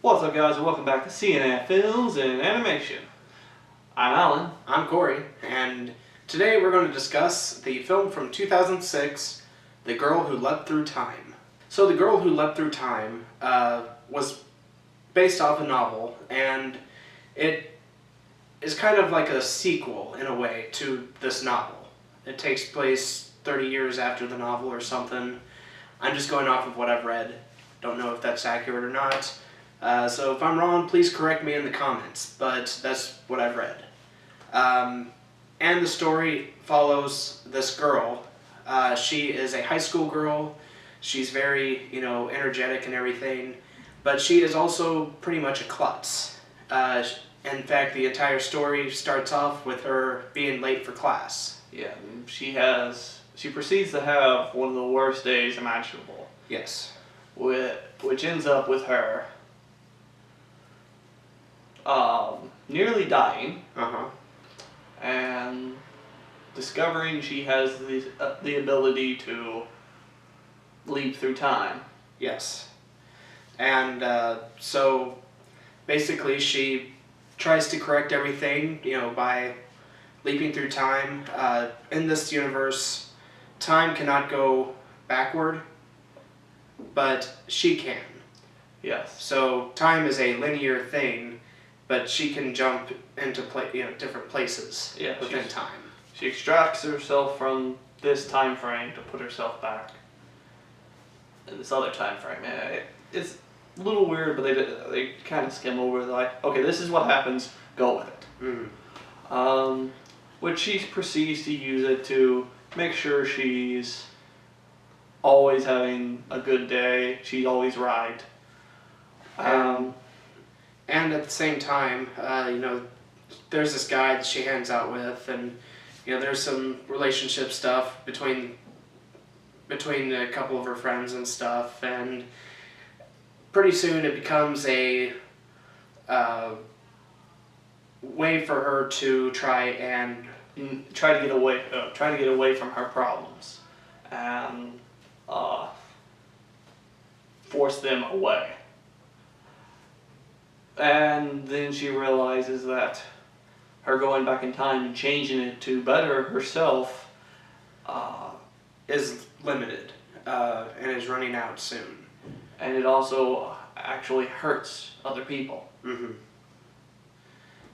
What's up, guys, and welcome back to CNN Films and Animation. I'm Alan. I'm Corey, and today we're going to discuss the film from 2006, The Girl Who Leapt Through Time. So The Girl Who Leapt Through Time was based off a novel, and it is kind of like a sequel, in a way, to this novel. It takes place 30 years after the novel or something. I'm just going off of what I've read. Don't know if that's accurate or not. So if I'm wrong, please correct me in the comments, but that's what I've read. And the story follows this girl. She is a high school girl. She's very, energetic and everything, but she is also pretty much a klutz. In fact, the entire story starts off with her being late for class. Yeah, she proceeds to have one of the worst days imaginable. Yes. Which ends up with her nearly dying. And discovering she has the ability to leap through time. Yes. And so basically she tries to correct everything, by leaping through time. In this universe, time cannot go backward, but she can. Yes. So time is a linear thing, but she can jump into different places within time. She extracts herself from this time frame to put herself back in this other time frame. It's a little weird, but they kind of skim over. They're like, okay, this is what happens. Go with it. Which she proceeds to use it to make sure she's always having a good day. She's always right. And at the same time, there's this guy that she hangs out with, and there's some relationship stuff between a couple of her friends and stuff, and pretty soon it becomes a way for her to try to get away from her problems and force them away. And then she realizes that her going back in time and changing it to better herself is limited and is running out soon. And it also actually hurts other people.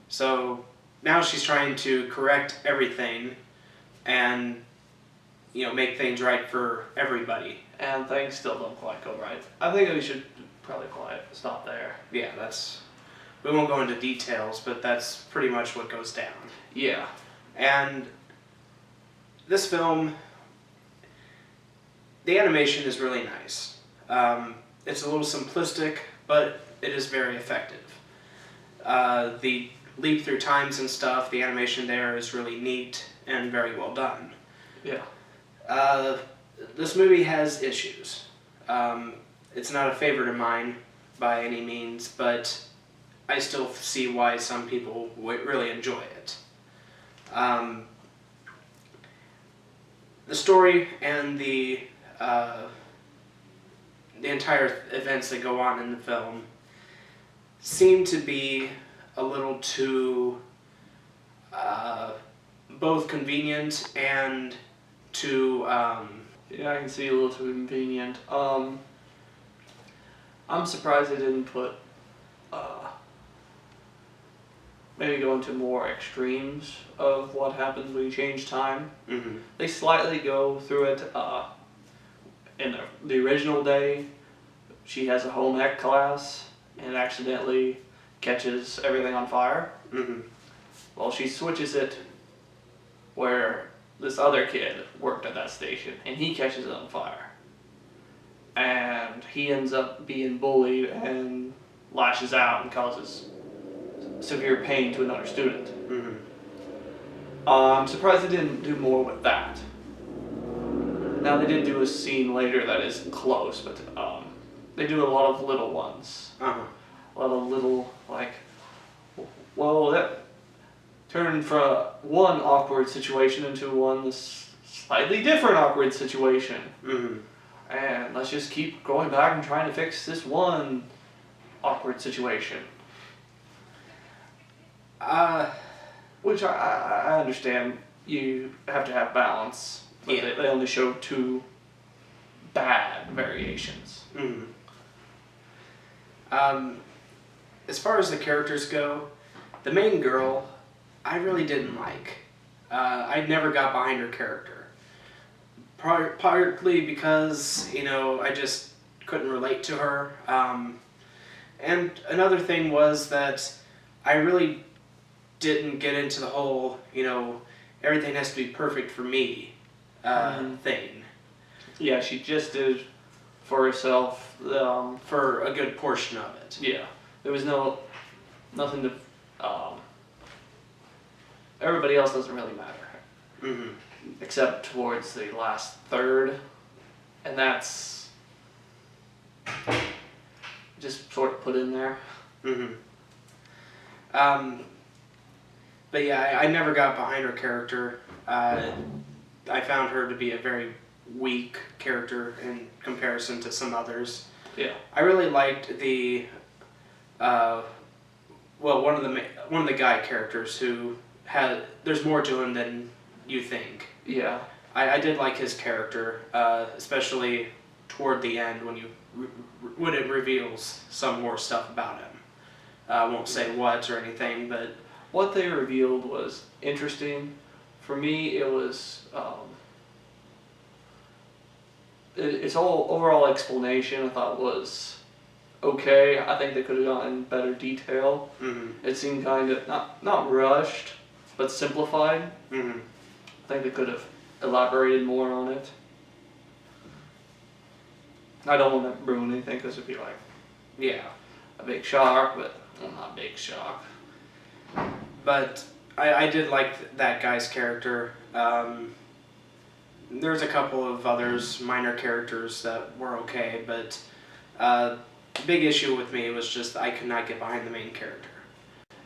So now she's trying to correct everything and make things right for everybody. And things still don't quite go right. I think we should probably stop there. Yeah, we won't go into details, but that's pretty much what goes down. Yeah. And this film, the animation is really nice. It's a little simplistic, but it is very effective. The leap through times and stuff, the animation there is really neat and very well done. Yeah. This movie has issues. It's not a favorite of mine by any means, but I still see why some people really enjoy it. The story and the entire events that go on in the film seem to be a little too both convenient and too yeah, I can see a little too convenient. I'm surprised they didn't put maybe go into more extremes of what happens when you change time. They slightly go through it. In the original day, she has a home ec class and accidentally catches everything on fire. Well, she switches it where this other kid worked at that station and he catches it on fire. And he ends up being bullied and lashes out and causes severe pain to another student. I'm surprised they didn't do more with that. Now they did do a scene later that is close, but they do a lot of little ones. A lot of little, that turned from one awkward situation into one slightly different awkward situation. And let's just keep going back and trying to fix this one awkward situation. Uh, Which I understand you have to have balance, but Yeah. they only show two bad variations. mm. As far as the characters go, the main girl, I really didn't like. I never got behind her character. Partly because, I just couldn't relate to her. And another thing was that I really didn't get into the whole, everything has to be perfect for me thing. Yeah, she just did for herself. For a good portion of it. Yeah, there was nothing to. Everybody else doesn't really matter, Mm-hmm. except towards the last third, and that's just sort of put in there. Mm-hmm. But yeah, I never got behind her character. I found her to be a very weak character in comparison to some others. Yeah. I really liked the, one of the guy characters who there's more to him than you think. Yeah. I did like his character, especially toward the end when it reveals some more stuff about him. I won't say what or anything, but What they revealed was interesting. For me, it was its whole overall explanation I thought was okay. I think they could have gone in better detail. mm-hmm. It seemed kind of not rushed, but simplified. Mm-hmm. I think they could have elaborated more on it. I don't want to ruin anything because it'd be like Yeah. a big shock, but well, not a big shock. But I did like that guy's character. There's a couple of others, minor characters that were okay, but the big issue with me was just I could not get behind the main character.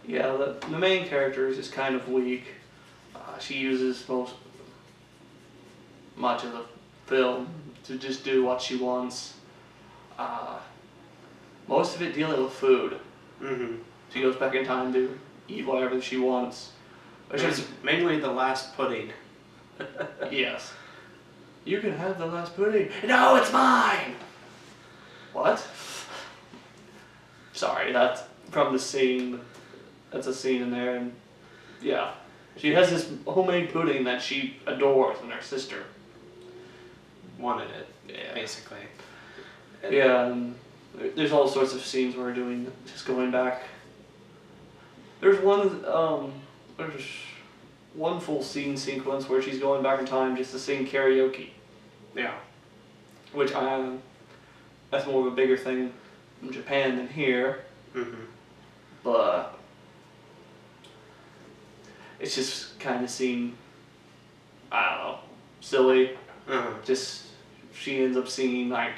Yeah, the main character is just kind of weak. She uses much of the film to just do what she wants. Most of it dealing with food. Mm-hmm. She goes back in time to eat whatever she wants. Which is Mainly the last pudding. yes. You can have the last pudding. No, it's mine! What? Sorry, that's from the scene. That's a scene in there, and yeah. She has this homemade pudding that she adores, and her sister Wanted it, yeah. basically. Yeah, and there's all sorts of scenes where we're doing, just going back. There's one full scene sequence where she's going back in time just to sing karaoke. Yeah. Which that's more of a bigger thing in Japan than here. Mm-hmm. But it's just kind of seemed, I don't know, silly. Uh-huh. Just, she ends up singing like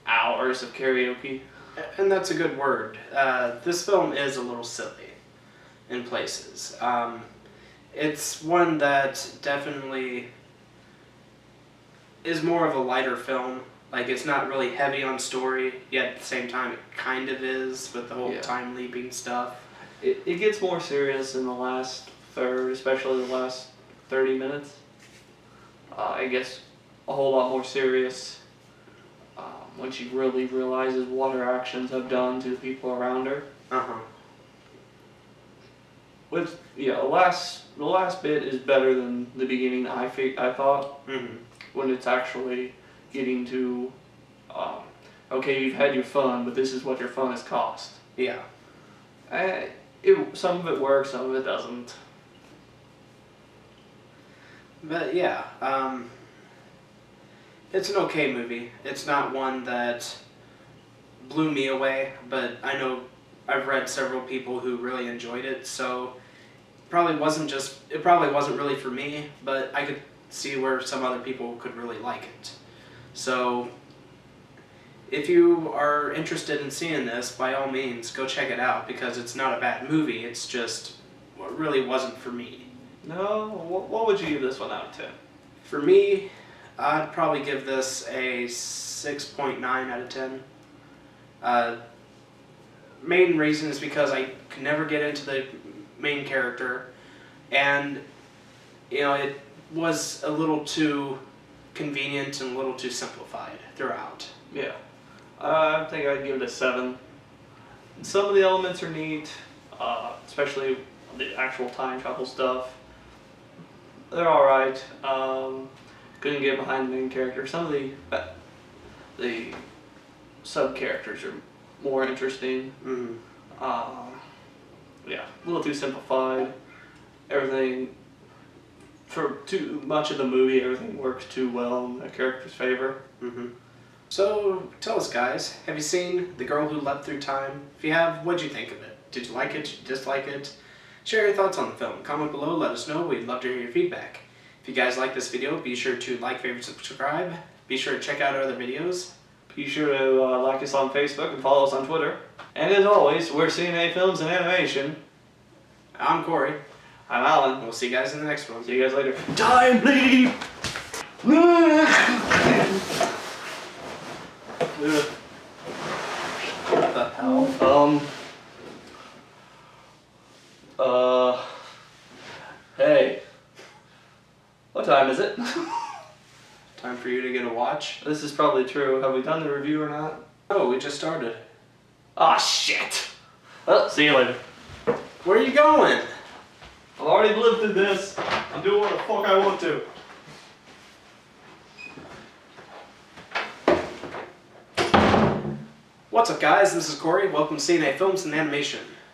hours of karaoke. And that's a good word. This film is a little silly in places. It's one that definitely is more of a lighter film. Like, it's not really heavy on story, yet at the same time it kind of is with the whole time leaping stuff. It gets more serious in the last third, especially the last 30 minutes. It gets a whole lot more serious when she really realizes what her actions have done to the people around her. Uh-huh. Which, yeah, the last bit is better than the beginning, I thought. Mm-hmm. When it's actually getting to, okay, you've had your fun, but this is what your fun has cost. Yeah. Some of it works, some of it doesn't. But yeah, it's an okay movie. It's not one that blew me away, but I know I've read several people who really enjoyed it, so it probably wasn't really for me, but I could see where some other people could really like it. So if you are interested in seeing this, by all means, go check it out, because it's not a bad movie, it's just what really wasn't for me. No? What would you give this one out of 10? For me, I'd probably give this a 6.9 out of 10. main reason is because I could never get into the main character, and it was a little too convenient and a little too simplified throughout. Yeah. I think I'd give it a 7. Some of the elements are neat, especially the actual time travel stuff. They're alright. Couldn't get behind the main character. Some of the sub-characters are more interesting. Mm. Yeah, a little too simplified. Everything, for too much of the movie, everything works too well in the character's favor. Mm-hmm. So, tell us guys, have you seen The Girl Who Leapt Through Time? If you have, what'd you think of it? Did you like it? Did you dislike it? Share your thoughts on the film. Comment below, let us know. We'd love to hear your feedback. If you guys like this video, be sure to like, favorite, subscribe. Be sure to check out our other videos. Be sure to like us on Facebook and follow us on Twitter. And as always, we're CNA Films and Animation. I'm Corey. I'm Alan. We'll see you guys in the next one. See you guys later. Time Leap! What the hell? Hey. What time is it? Time for you to get a watch? This is probably true. Have we done the review or not? Oh, we just started. Ah, shit! Well, see you later. Where are you going? I've already lived through this. I'm doing what the fuck I want to. What's up guys, this is Corey. Welcome to CNA Films and Animation.